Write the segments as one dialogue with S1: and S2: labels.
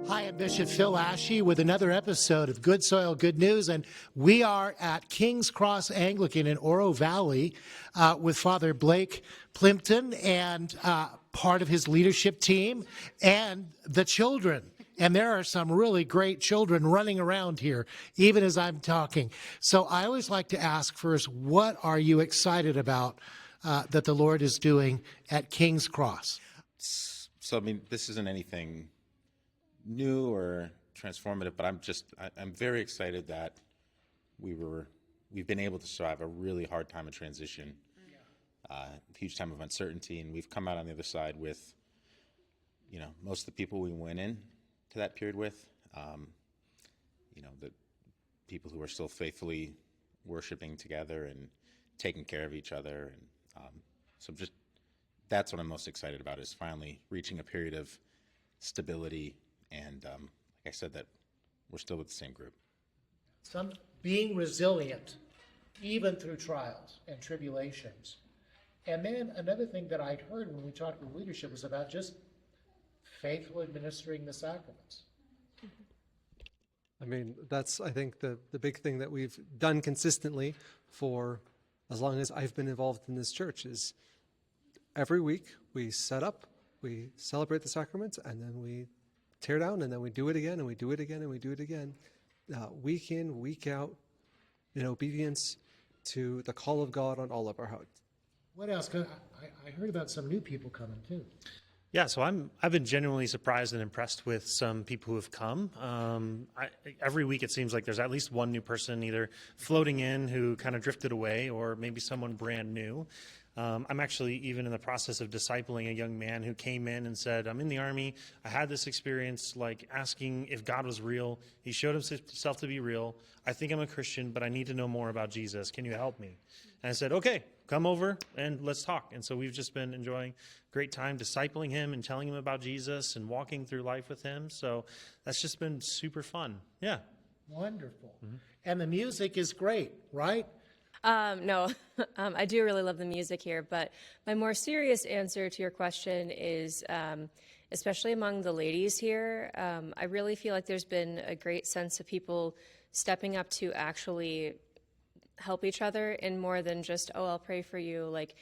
S1: Hi, I'm Bishop Phil Ashey with another episode of Good Soil, Good News, and we are at King's Cross Anglican in Oro Valley with Father Blake Plimpton and part of his leadership team and the children. And there are some really great children running around here, even as I'm talking. So I always like to ask first, what are you excited about that the Lord is doing at King's Cross?
S2: So, I mean, this isn't anything new or transformative, but I'm very excited that we've been able to survive a really hard time of transition, huge time of uncertainty, and we've come out on the other side with, most of the people we went in to that period with, the people who are still faithfully worshiping together and taking care of each other, and that's what I'm most excited about, is finally reaching a period of stability. And like I said, that we're still with the same group.
S1: Some being resilient, even through trials and tribulations. And then another thing that I'd heard when we talked with leadership was about just faithful administering the sacraments.
S3: I mean, that's, I think, the big thing that we've done consistently for as long as I've been involved in this church is every week we set up, we celebrate the sacraments, and then we tear down, and then we do it again, and we do it again, and we do it again, week in, week out, in obedience to the call of God on all of our hearts.
S1: What else? 'Cause I heard about some new people coming too.
S4: Yeah, so I've been genuinely surprised and impressed with some people who have come. Every week it seems like there's at least one new person either floating in who kind of drifted away, or maybe someone brand new. I'm actually even in the process of discipling a young man who came in and said, I'm in the Army. I had this experience like asking if God was real. He showed himself to be real. I think I'm a Christian, but I need to know more about Jesus. Can you help me? And I said, okay, come over and let's talk. And so we've just been enjoying a great time discipling him and telling him about Jesus and walking through life with him. So that's just been super fun. Yeah.
S1: Wonderful. Mm-hmm. And the music is great, right?
S5: No, I do really love the music here, but my more serious answer to your question is, especially among the ladies here, I really feel like there's been a great sense of people stepping up to actually help each other in more than just, oh, I'll pray for you. Like,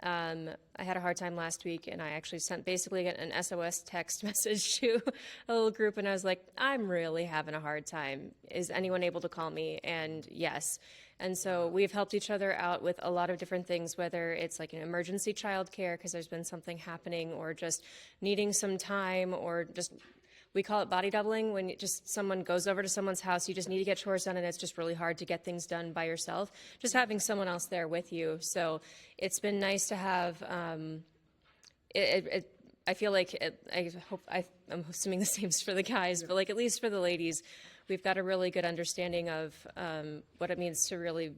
S5: I had a hard time last week, and I actually sent basically an SOS text message to a little group, and I was like, I'm really having a hard time. Is anyone able to call me? And yes. And so we've helped each other out with a lot of different things, whether it's like an emergency childcare because there's been something happening, or just needing some time, or just, we call it body doubling, when just someone goes over to someone's house, you just need to get chores done, and it's just really hard to get things done by yourself. Just having someone else there with you. So it's been nice to have, I feel like, I'm assuming the same for the guys, but like at least for the ladies, we've got a really good understanding of what it means to really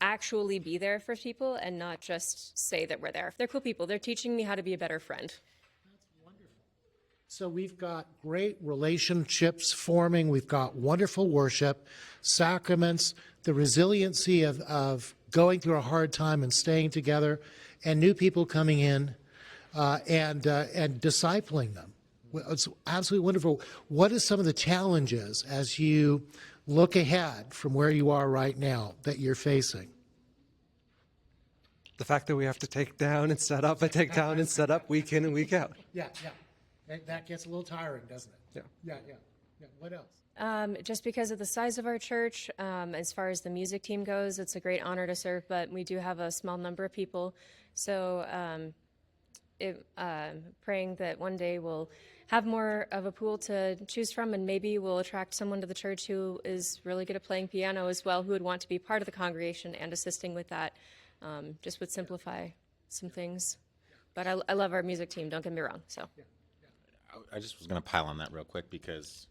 S5: actually be there for people and not just say that we're there. They're cool people. They're teaching me how to be a better friend.
S1: That's wonderful. So we've got great relationships forming. We've got wonderful worship, sacraments, the resiliency of going through a hard time and staying together, and new people coming in and discipling them. It's absolutely wonderful. What are some of the challenges as you look ahead from where you are right now that you're facing?
S3: The fact that we have to take down and set up, week in and week out.
S1: Yeah. That gets a little tiring, doesn't it? Yeah. What else?
S5: Just because of the size of our church, as far as the music team goes, it's a great honor to serve, but we do have a small number of people. So praying that one day we'll have more of a pool to choose from, and maybe we'll attract someone to the church who is really good at playing piano as well, who would want to be part of the congregation and assisting with that. Just would simplify some things. But I love our music team, don't get me wrong. So
S2: I just was going to pile on that real quick because,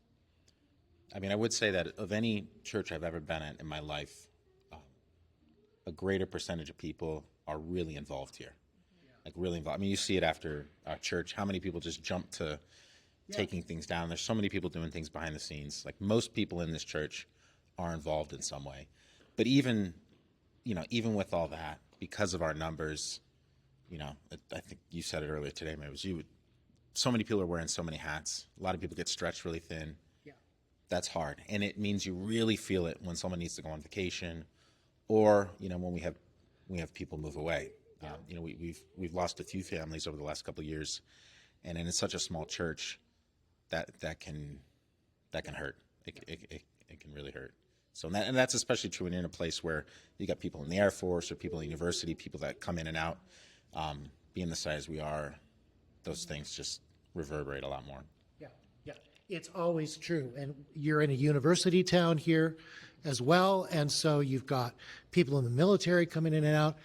S2: I mean, I would say that of any church I've ever been at in my life, a greater percentage of people are really involved here. Like really involved. I mean, you see it after our church, how many people just jump to taking things down. There's so many people doing things behind the scenes. Like most people in this church are involved in some way. But even with all that, because of our numbers, I think you said it earlier today, maybe it was you, so many people are wearing so many hats. A lot of people get stretched really thin.
S1: Yeah.
S2: That's hard, and it means you really feel it when someone needs to go on vacation, or when we have people move away. We've lost a few families over the last couple of years, and in such a small church, that can hurt. It can really hurt. So and that's especially true when you're in a place where you got people in the Air Force or people in university, people that come in and out. Being the size we are, those things just reverberate a lot more.
S1: Yeah, yeah. It's always true. And you're in a university town here as well. And so you've got people in the military coming in and out.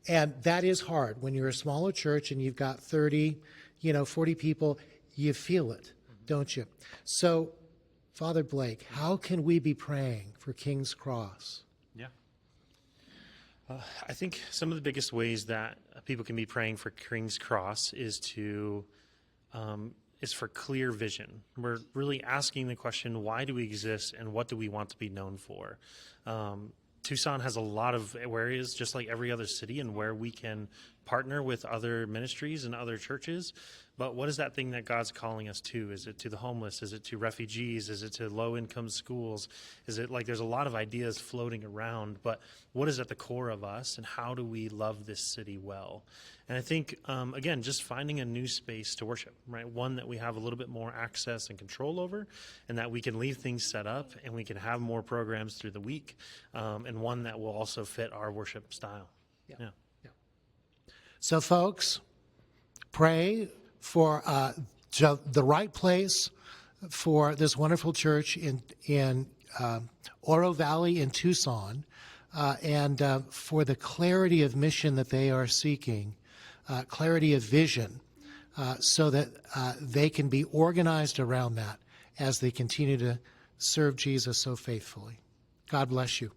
S1: And that is hard. When you're a smaller church and you've got 30, 40 people, you feel it, don't you? So, Father Blake, how can we be praying for King's Cross?
S4: Yeah. I think some of the biggest ways that people can be praying for King's Cross is for clear vision. We're really asking the question, why do we exist and what do we want to be known for? Tucson has a lot of areas, just like every other city, and where we can partner with other ministries and other churches. But what is that thing that God's calling us to? Is it to the homeless? Is it to refugees? Is it to low-income schools? Is it like there's a lot of ideas floating around, but what is at the core of us, and how do we love this city well? And I think, again, just finding a new space to worship, right? One that we have a little bit more access and control over, and that we can leave things set up, and we can have more programs through the week, and one that will also fit our worship style. Yeah.
S1: So, folks, pray for the right place for this wonderful church in Oro Valley in Tucson, and for the clarity of mission that they are seeking, clarity of vision, so that they can be organized around that as they continue to serve Jesus so faithfully. God bless you.